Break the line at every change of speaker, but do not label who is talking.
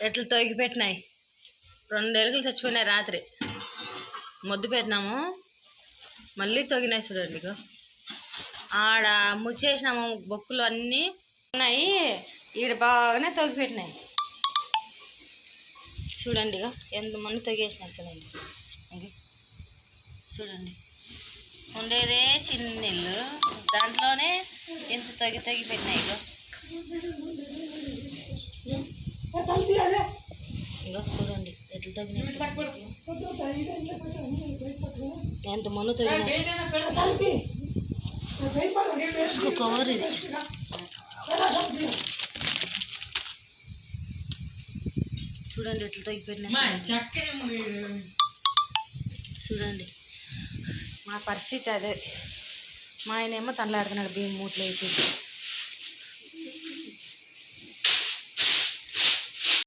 ఎట్లా తొగి పెట్టినాయి. 2 ఎలుకలు చచ్చిపోయినాయి రాత్రి. మొద్దు పెట్టినాము, మళ్ళీ తొగినాయి చూడండి. ఇగో ఆడ ముచ్చేసినాము, బొక్కులు అన్నీ ఉన్నాయి. ఈడ బాగానే తొగి పెట్టినాయి చూడండి. ఇక ఎంతమంది తొగేసినాయి చూడండి. ఇది చూడండి, ఉండేదే చిన్న ఇల్లు, దాంట్లోనే ఎంత తొగి పెట్టినాయి. ఇగో చూడండి ఎట్లా తగినాయి, ఎంతమంది తగినాయి. కవర్ ఇది చూడండి ఎట్లా తగ్గిపోయినాయి. చూడండి మా పరిస్థితి అదే. మా ఆయన ఏమో తనలాడుతున్నాడు బియ్యం మూటలు వేసి.